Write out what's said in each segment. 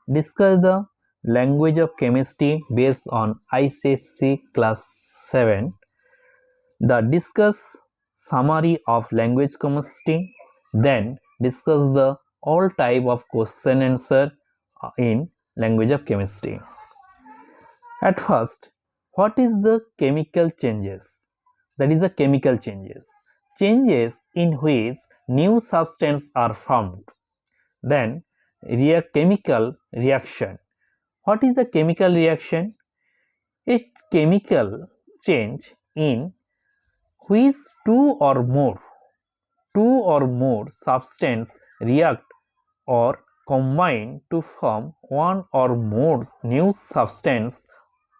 Discuss the language of chemistry based on ICSE class 7. The discuss summary of language chemistry. Then discuss the all type of question answer in language of chemistry. At first, what is the chemical changes? That is the chemical changes. Changes in which new substances are formed. Then chemical reaction. What is the chemical reaction? A chemical change in which two or more substances react or combine to form one or more new substance,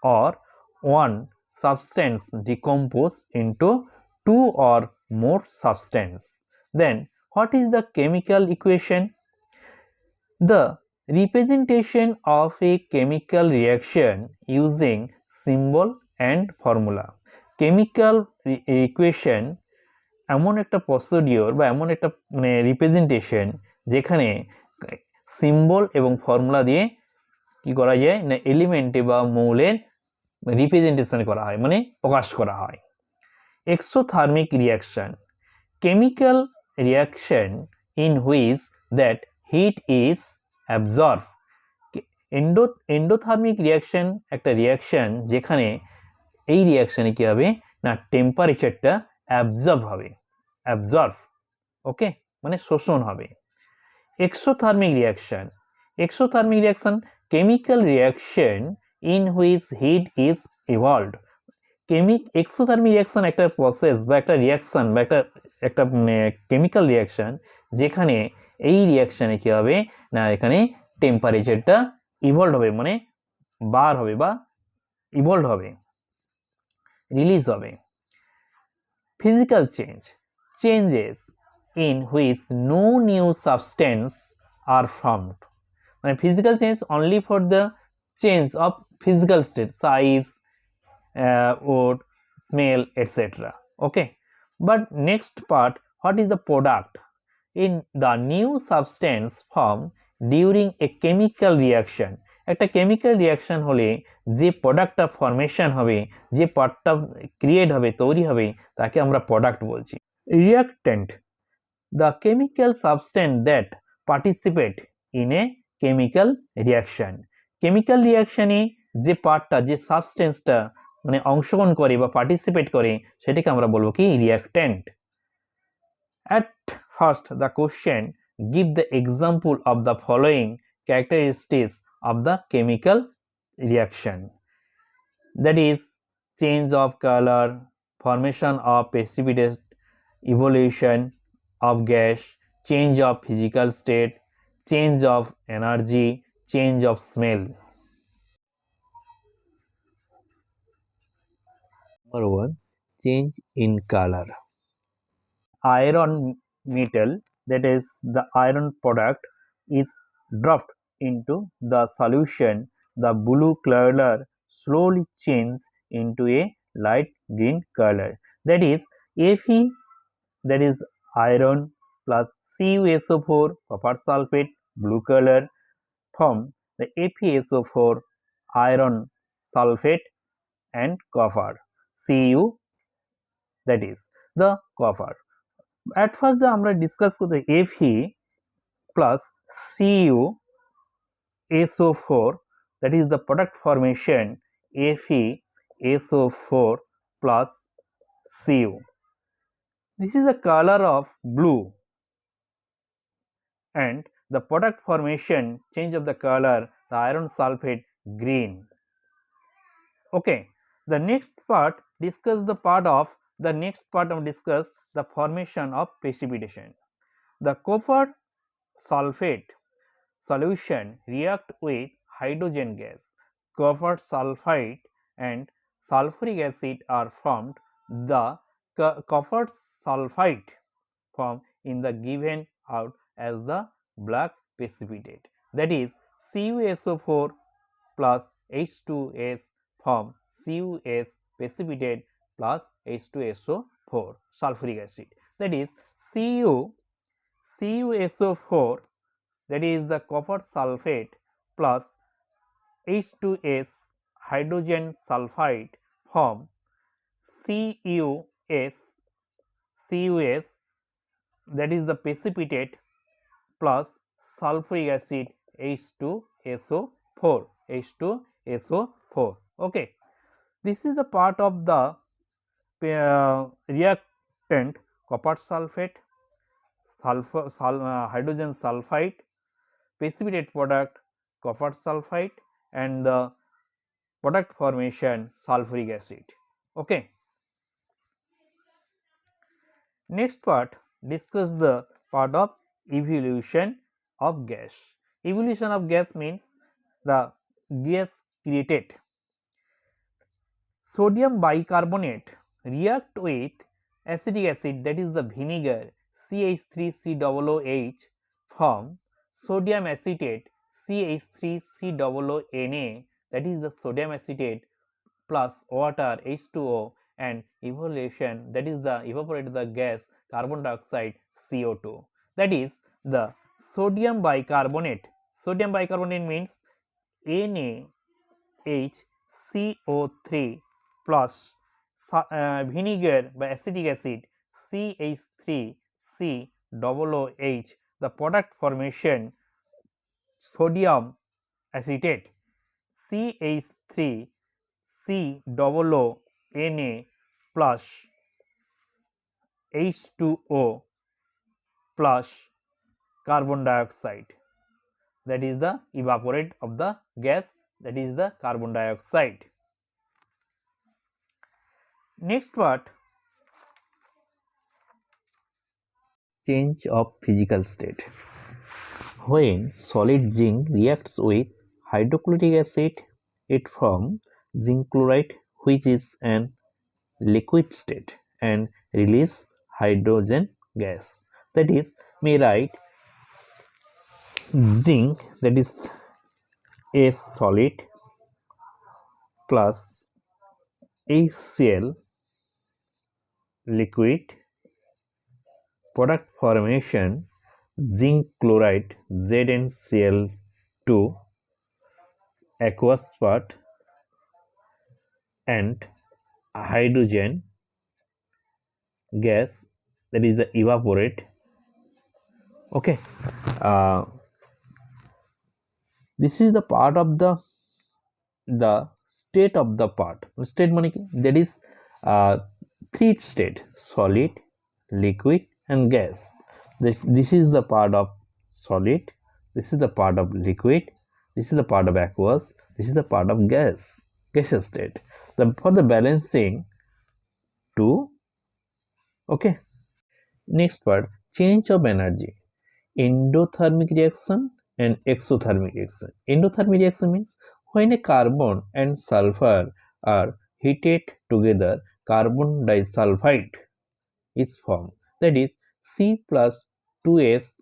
or one substance decompose into two or more substance. Then what is the chemical equation? The representation of a chemical reaction using symbol and formula. Chemical equation এমন একটা procedure বা এমন একটা representation যেখানে symbol এবং formula দিয়ে কি করা যায় না এলিমেন্টে বা মৌলের রিপ্রেজেন্টেশন করা হয়, মানে প্রকাশ করা হয়। Exothermic reaction, chemical reaction in which that heat is absorb. Endothermic reaction একটা রিয়াকশন যেখানে এই রিয়াকশনে কি হবে না টেম্পারেচারটা অ্যাবজর্ব হবে, ওকে, মানে শোষণ হবে। Exothermic reaction chemical reaction in which heat is evolved. Exothermic reaction একটা প্রসেস বা একটা রিয়াকশন বা একটা কেমিক্যাল রিয়াকশন যেখানে এই রিয়াকশনে কি হবে না এখানে টেম্পারেচারটা ইভলভ হবে, মানে বার হবে বা ইভলভ হবে, রিলিজ হবে। Physical changes in which no new substance are formed, মানে physical change only for the change of physical state, size, odor, smell, etc. Okay, but next part, what is the product in the new substance form during a chemical reaction? একটা chemical reaction হলে যে প্রোডাক্টটা formation হবে, যে পার্টটা create হবে, তৈরি হবে, তাকে আমরা প্রোডাক্ট বলছি। Reactant, the chemical substance that participate in a chemical reaction. chemical reaction এ যে পার্টটা, যে সাবস্টেন্সটা মানে অংশগ্রহণ করে বা পার্টিসিপেট করে সেটাকে আমরা বলবো কি reactant. at first the question, give the example of the following characteristics of the chemical reaction, that is change of color, formation of precipitate, evolution of gas, change of physical state, change of energy, change of smell. Number 1, change in color. Iron metal, that is the iron product, is dropped into the solution. The blue color slowly changes into a light green color, that is Fe, that is iron plus CuSO4 copper sulfate blue color form the FeSO4 iron sulfate and copper Cu, that is the copper. At first আমরা discuss করতে Fe plus CuSO4, that is the product formation FeSO4 plus Cu. This is the color of blue and the product formation change of the color, the iron sulfate green. Okay, the next part discuss the formation of precipitation. The copper sulfate solution react with hydrogen gas. Copper sulfite and sulfuric acid are formed. The copper sulfite form in the given out as the black precipitate, that is CuSO4 plus H2S form CuS precipitate plus H2SO4 sulfuric acid, that is CuSO4, that is the copper sulfate plus H2S hydrogen sulfide form CuS, that is the precipitate, plus sulfuric acid H2SO4. Okay, this is the part of the reactant copper sulfate, hydrogen sulfide, precipitate product copper sulfide, and the product formation sulfuric acid. Okay. Next part, discuss the part of evolution of gas. Evolution of gas means the gas created. Sodium bicarbonate react with acetic acid, that is the vinegar, CH3COOH, form sodium acetate CH3COONA, that is the sodium acetate, plus water H2O, and evaporation, that is the evaporate the gas carbon dioxide CO2, that is the sodium bicarbonate. Sodium bicarbonate means NaHCO3 plus vinegar by acetic acid CH3COOH, the product formation sodium acetate CH3COONA plus H2O plus carbon dioxide, that is the evaporate of the gas, that is the carbon dioxide. Next part, change of physical state. When solid zinc reacts with hydrochloric acid, it forms zinc chloride, which is an liquid state, and release hydrogen gas. That is, may write zinc, that is a solid, plus HCl liquid, product formation zinc chloride ZnCl2 aqueous part, and hydrogen gas, that is the evaporate. Okay, this is the part of the state of the part. State meaning that is three state: solid, liquid, and gas. This is the part of solid, this is the part of liquid, this is the part of aqueous, this is the part of gaseous state. For the balancing to, okay. Next part, change of energy, endothermic reaction and exothermic reaction. Endothermic reaction means when a carbon and sulfur are heated together, carbon disulfide is formed, that is C plus 2S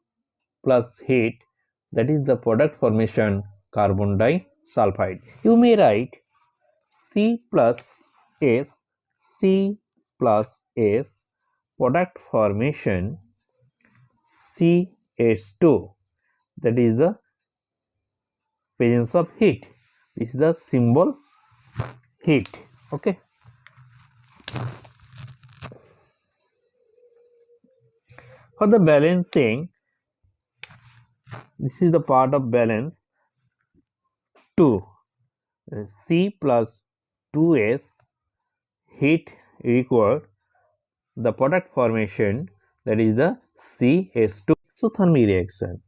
plus heat, that is the product formation carbon disulfide. You may write C plus S, C plus S, product formation CH2, that is the presence of heat. This is the symbol heat. Okay. For the balancing, this is the part of balance 2, C plus 2S heat required, the product formation, that is the CH2. Exothermic reaction,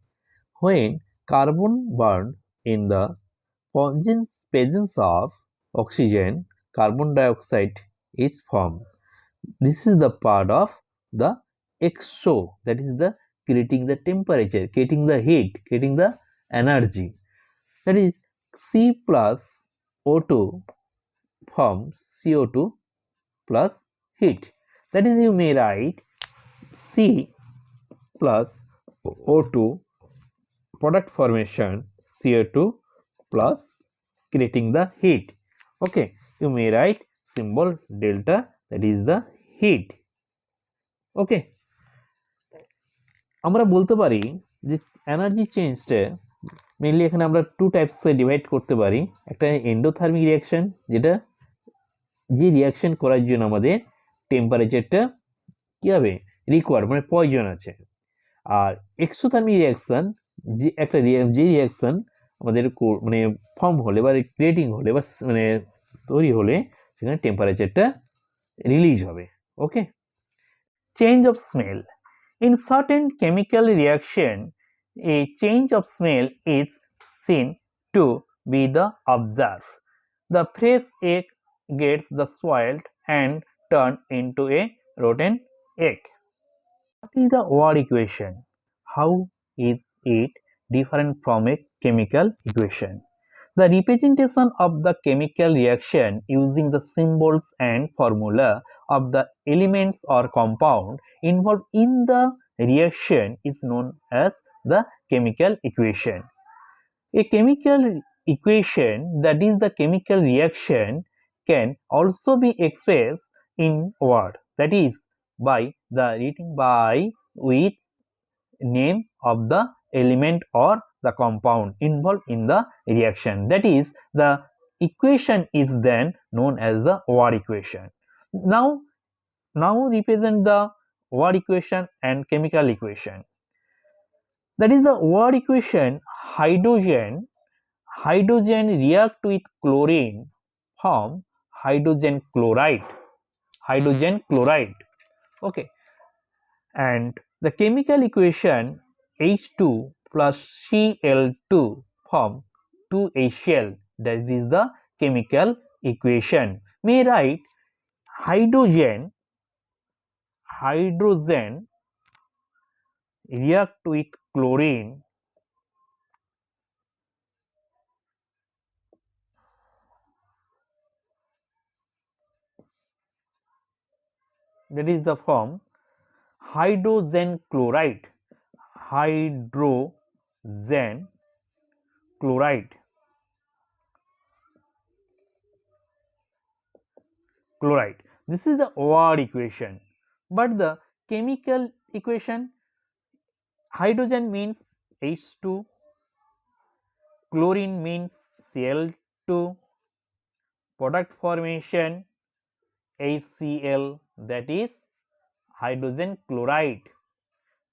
when carbon burned in the presence of oxygen, carbon dioxide is formed. This is the part of the exo, that is the creating the temperature, creating the heat, creating the energy, that is C plus O2 forms CO2 plus heat, that is you may write C plus O2 product formation CO2 plus creating the heat. Okay, you may write symbol delta, that is the heat. Okay, আমরা বলতে পারি যে energy চেঞ্জটা mainly এখানে আমরা two টাইপসে divide করতে পারি। একটা এন্ডোথার্মিক রিয়াকশন, যেটা যে রিয়াকশন করার জন্য আমাদের টেম্পারেচারটা কি হবে রিকোয়ার্ড, মানে প্রয়োজন আছে। আর এক্সোথার্মিক রিয়াকশন, যে একটা যে রিয়াকশন আমাদের মানে ফর্ম হলে বা ক্রিয়েটিং হলে বা মানে তৈরি হলে সেখানে টেম্পারেচারটা রিলিজ হবে। Okay, change of smell. In certain chemical reaction, a change of smell is seen to be the observed. The fresh egg gets the spoiled and turned into a rotten egg. What is the word equation? How is it different from a chemical equation? The representation of the chemical reaction using the symbols and formula of the elements or compound involved in the reaction is known as the chemical equation. A chemical equation, that is the chemical reaction, can also be expressed in word, that is by the written by with name of the element or the compound involved in the reaction, that is the equation is then known as the word equation. Now represent the word equation and chemical equation. That is the word equation. Hydrogen react with chlorine form hydrogen chloride. Okay, and the chemical equation H2 plus Cl2 form 2HCl, that is the chemical equation. May write hydrogen react with chlorine that is the form hydrogen chloride chloride. This is the word equation, but the chemical equation, hydrogen means H2, chlorine means Cl2, product formation HCl, that is hydrogen chloride,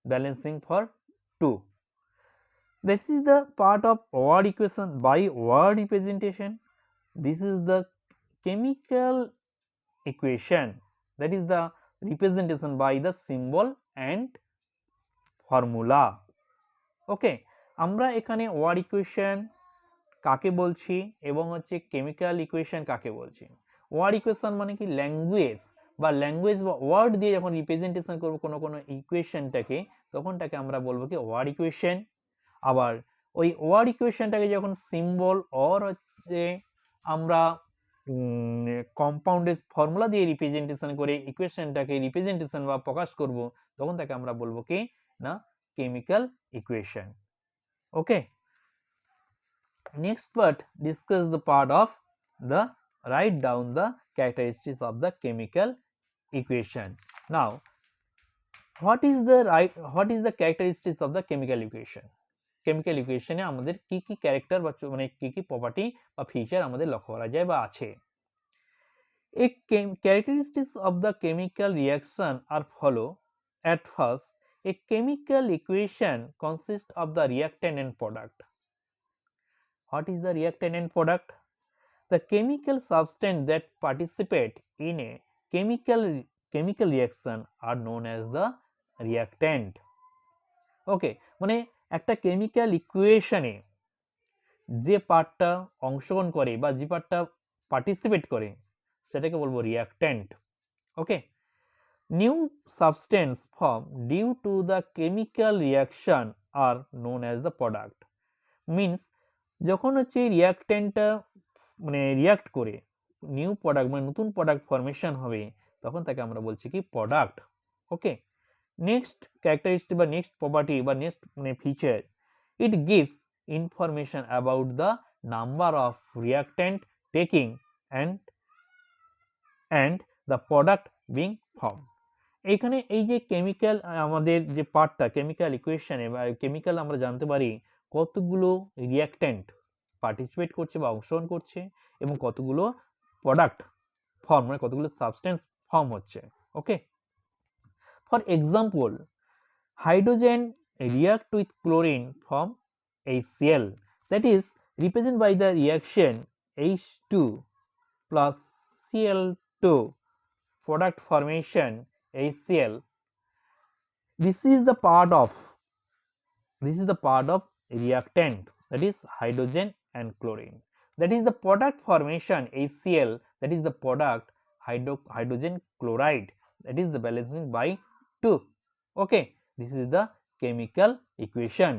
balancing for 2. This is the part of word equation by word representation. This is the chemical equation, that is the representation by the symbol and formula. ওকে, আমরা এখানে word equation কাকে বলছি এবং হচ্ছে chemical equation কাকে বলছি। Word equation মানে কি ল্যাঙ্গুয়েজ বা ওয়ার্ড দিয়ে যখন রিপ্রেজেন্টেশন করব কোনো ইকুয়েশনটাকে, তখনটাকে আমরা বলবো কি ওয়ার্ড ইকুয়েশন। আবার ওই ওয়ার্ড ইকুয়েশনটাকে যখন সিম্বল অর হচ্ছে আমরা কম্পাউন্ডের ফর্মুলা দিয়ে রিপ্রেজেন্টেশন করে ইকুয়েশনটাকে রিপ্রেজেন্টেশন বা প্রকাশ করব, তখন তাকে আমরা বলবো কি না chemical equation. Okay, next part discuss the part of the write down the characteristics of the chemical equation. Now what is the characteristics of the chemical equation? chemical equation এ আমাদের কি কি ক্যারেক্টার বা মানে কি কি প্রপার্টি বা feature আমাদের লক্ষ্য করা যায় বা আছে। A characteristics of the chemical reaction are follow. At first, a chemical equation consists of the reactant and product. What is the reactant and product? The chemical substance that participate in a chemical reaction are known as the reactant. Okay, মানে একটা chemical equation এ যে পার্টটা অংশগ্রহণ করে বা যে পার্টটা participate করে সেটাকে বলবো reactant. Okay, new substance formed due to the chemical reaction are known as the product. Means যখন হচ্ছে রিঅ্যাক্ট্যান্টটা মানে রিঅ্যাক্ট করে নিউ প্রোডাক্ট মানে নতুন প্রোডাক্ট ফরমেশন হবে, তখন তাকে আমরা বলছি কি প্রোডাক্ট। ওকে, নেক্সট ক্যারেক্টারিস্টিক বা নেক্সট প্রপার্টি বা নেক্সট মানে feature, it gives information about the number of reactant taking and the product being form. এইখানে এই যে কেমিক্যাল আমাদের যে পার্টটা কেমিক্যাল ইকুয়েশনে বা কেমিক্যাল আমরা জানতে পারি কতগুলো রিঅ্যাক্ট্যান্ট পার্টিসিপেট করছে বা অংশগ্রহণ করছে এবং কতগুলো প্রোডাক্ট ফর্ম মানে কতগুলো সাবস্টেন্স ফর্ম হচ্ছে। Okay, for example hydrogen react with chlorine from HCl, that is represented by the reaction H2 plus Cl2 product formation HCl. This is the part of reactant, that is hydrogen and chlorine. That is the product formation HCl, that is the product hydrogen chloride, that is the balancing by 2. Okay, this is the chemical equation.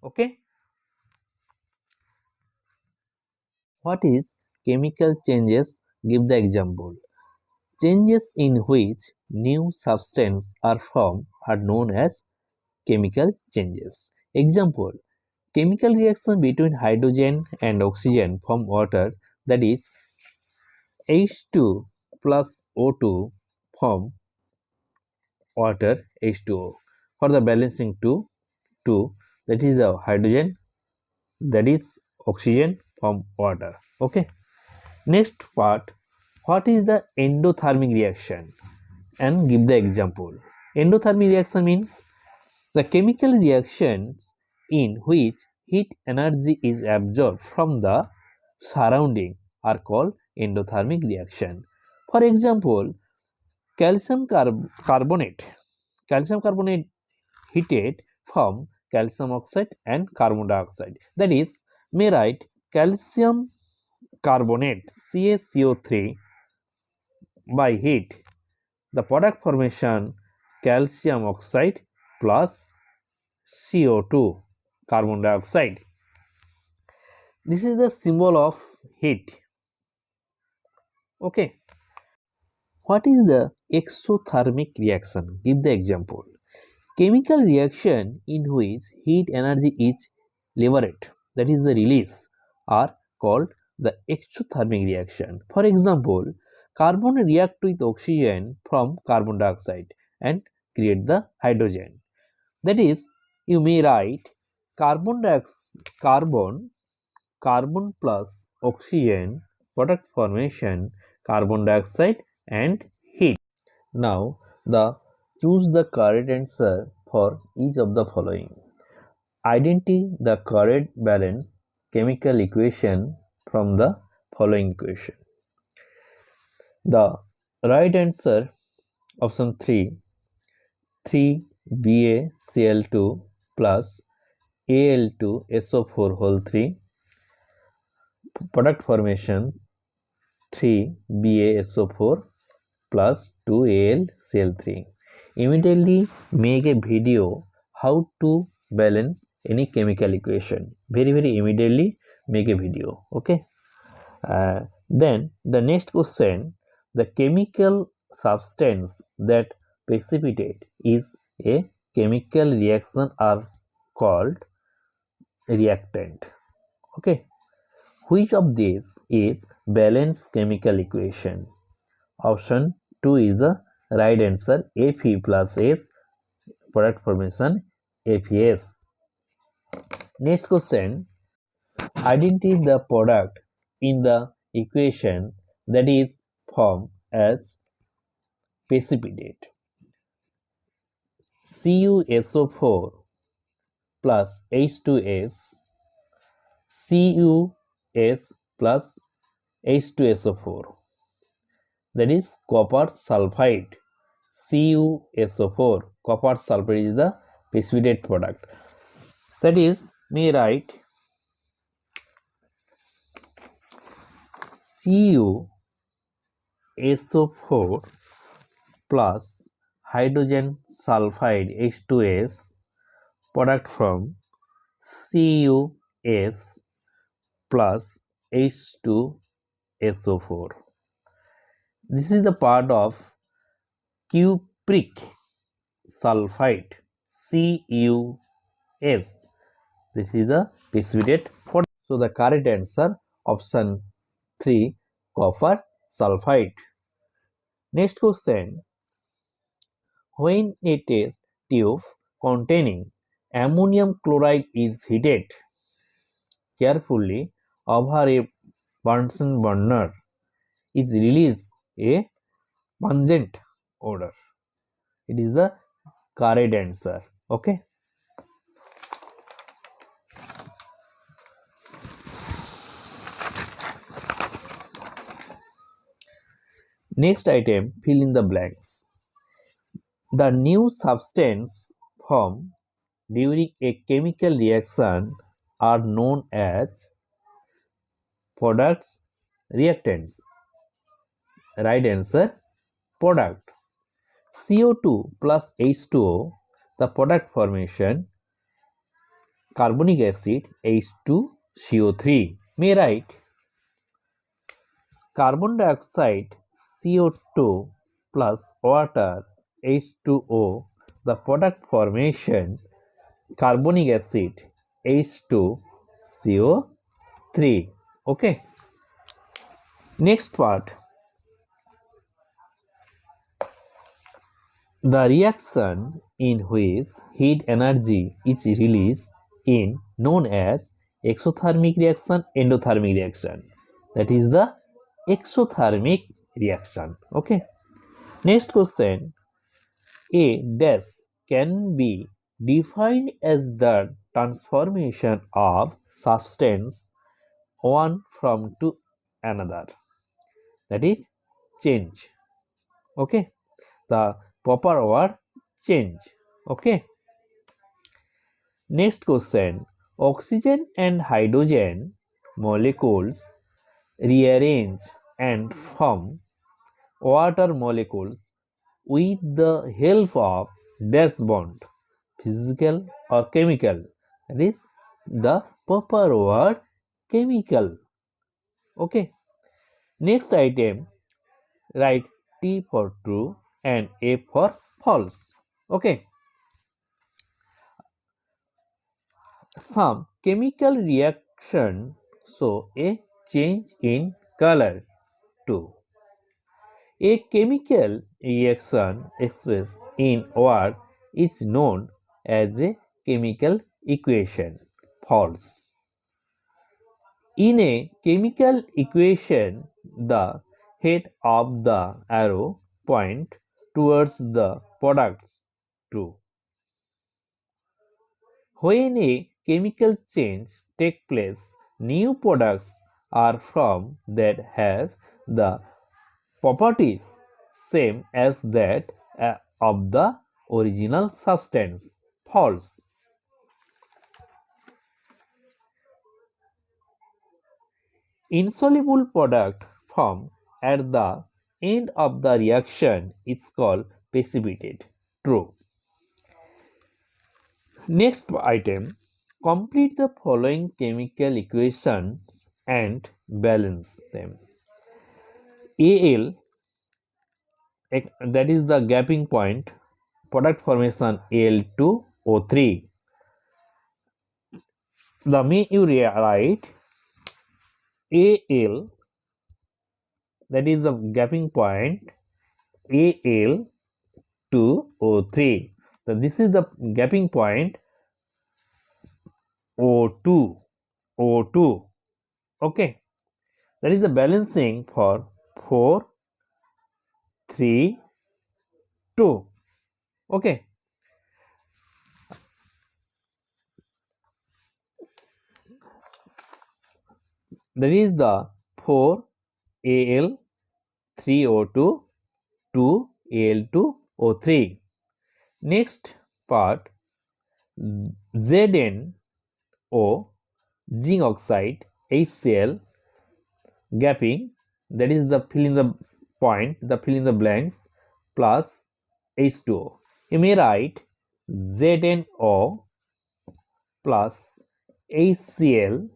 Okay, what is chemical changes? Give the example. Changes in which new substance are formed are known as chemical changes. Example: chemical reaction between hydrogen and oxygen form water, that is H2 plus O2 form water H2O. For the balancing 2, that is the hydrogen, that is oxygen from water. Okay, next part, what is the endothermic reaction and give the example. Endothermic reaction means the chemical reactions in which heat energy is absorbed from the surrounding are called endothermic reaction. For example, calcium carbonate heated from calcium oxide and carbon dioxide, that is may write calcium carbonate CaCO3 by heat, the product formation calcium oxide plus CO2 carbon dioxide. This is the symbol of heat. Okay, what is the exothermic reaction? Give the example. Chemical reaction in which heat energy is liberated, that is the release, are called the exothermic reaction. For example, carbon react with oxygen from carbon dioxide and create the hydrogen. That is, you may write carbon plus oxygen product formation carbon dioxide and heat. Now choose the correct answer for each of the following. Identify the correct balance chemical equation from the following equation. The right answer, option 3BaCl2 plus Al2SO4 whole 3 product formation 3BaSO4 plus 2AlCl3. Immediately make a video how to balance any chemical equation. Very immediately make a video. Okay, then the next question, the chemical substance that precipitate is a chemical reaction are called reactant. Okay, which of these is balanced chemical equation? Option 2 is the right answer. Fe plus S product formation FeS. Next question, identify the product in the equation that is formed as precipitate. CuSO4 plus H2S, Cus plus H2SO4, that is copper sulfide. CuSO4 copper sulfide is the precipitate product. That is, may write CuSO4 plus hydrogen sulfide H2S product from Cus plus H2SO4. This is the part of cupric sulfide CuS. This is the precipitate product. So the correct answer, option 3, copper sulfide. Next question, when a test tube containing ammonium chloride is heated carefully over a Bunsen burner, is released a pungent odor. It is the correct answer. Okay. Next item, fill in the blanks. The new substance formed during a chemical reaction are known as products, reactants. Right answer, product. CO2 plus H2O, the product formation, carbonic acid H2CO3. May write carbon dioxide CO2 plus water H2O, the product formation, carbonic acid H2CO3. Okay. Next part, the reaction in which heat energy is released in known as exothermic reaction, endothermic reaction. That is the exothermic reaction. Okay. Next question, a dash can be defined as the transformation of substance one from to another. That is change. Okay. The proper word change. Okay. Next question, oxygen and hydrogen molecules rearrange and form water molecules with the help of dash bond, physical or chemical. That is the proper word chemical. Okay. Next item, write T for true and A for false. Okay. Some chemical reaction show a change in color too. A chemical reaction expressed in word is known as a chemical equation. False. In a chemical equation, the head of the arrow point towards the products. True. When a chemical change takes place, new products are formed that have the properties same as that of the original substance. False. Insoluble product formed at the end of the reaction is called precipitate. True. Next item, complete the following chemical equations and balance them. Al, that is the gapping point, product formation Al2O3. The may you write Al, that is the gapping point Al2O3. So this is the gapping point O2. Okay. That is the balancing for 4, 3, 2. Okay. That is the 4 Al 3O2 2 Al2O3. Next part, ZnO zinc oxide HCl gapping, that is the fill in the point, the fill in the blanks, plus H2O. You may write ZnO plus HCl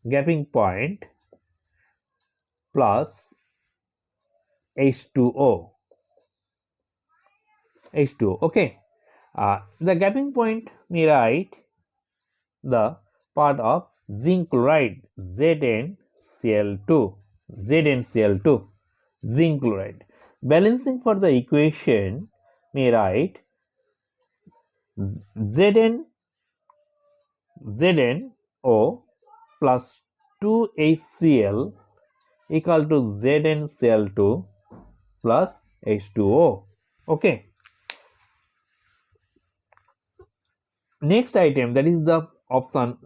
gapping point plus H2O. Okay. The gapping point may write the part of zinc chloride ZnCl2, zinc chloride. Balancing for the equation may write ZnO plus 2HCl equal to ZnCl2 plus H2O. Okay. Next item, that is the option,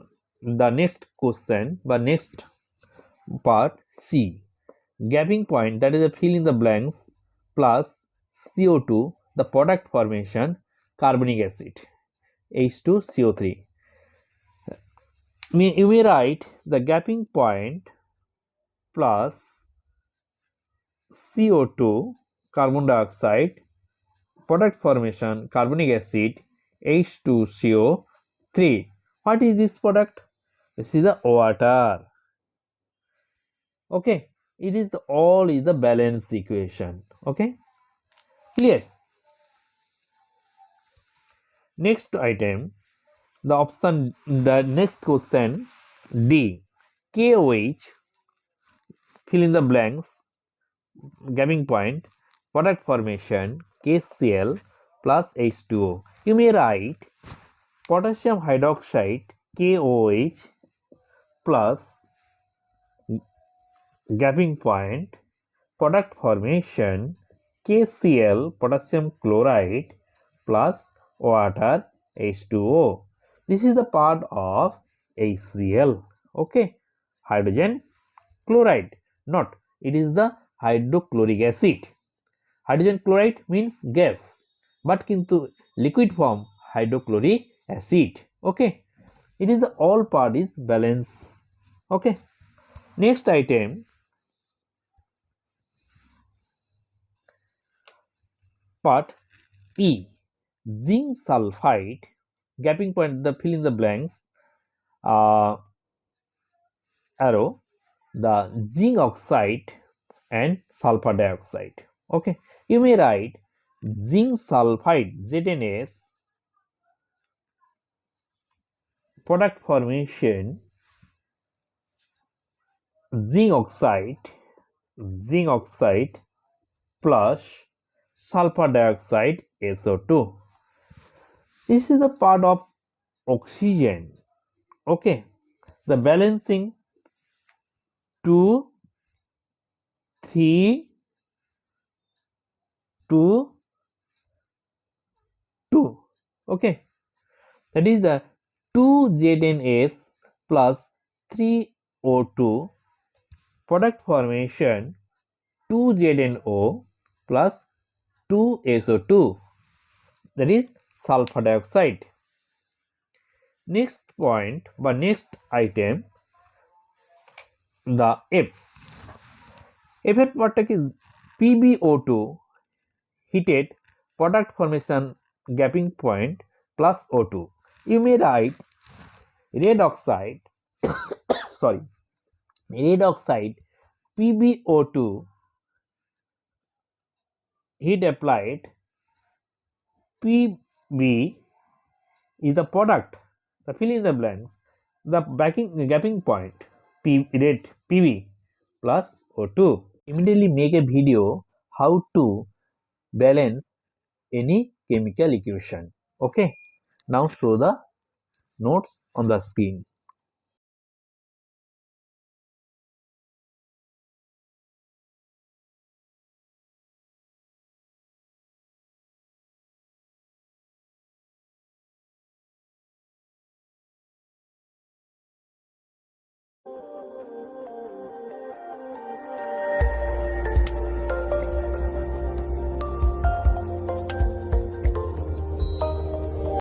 the next question, but next part C. Gapping point, that is a fill in the blanks, plus CO2, the product formation, carbonic acid, H2CO3. You may write the gapping point plus CO2, carbon dioxide, product formation, carbonic acid, H2CO3. What is this product? This is the water. Okay, it is all is the balance equation. Okay, clear? Next item, the option, the next question D. KOH, fill in the blanks, gapping point, product formation, KCl plus H2O. You may write potassium hydroxide, KOH plus gapping point, product formation, KCl, potassium chloride plus water, H2O. This is the part of HCl. Okay, hydrogen chloride, not, it is the hydrochloric acid. Hydrogen chloride means gas, but kintu liquid form hydrochloric acid. Okay, it is the all part is balance. Okay, next item, part E. Zinc sulfide, gapping point, the fill in the blanks, arrow, the zinc oxide and sulfur dioxide. Okay, you may write zinc sulfide, ZnS, product formation, zinc oxide plus sulfur dioxide, SO2. This is the part of oxygen. Okay, the balancing 2, 3, 2, 2. Okay, that is the 2ZnS plus 3O2, product formation 2ZnO plus 2SO2, that is sulfur dioxide. Next point, but next item, the F এর পার্টটা কি PbO2 heated, product formation, gapping point plus O2. You may write red oxide sorry, red oxide PbO2 heat applied, Pb is the product, the fill in the blanks, the gapping point, red Pb plus O2. Immediately make a video how to balance any chemical equation. Okay, now show the notes on the screen.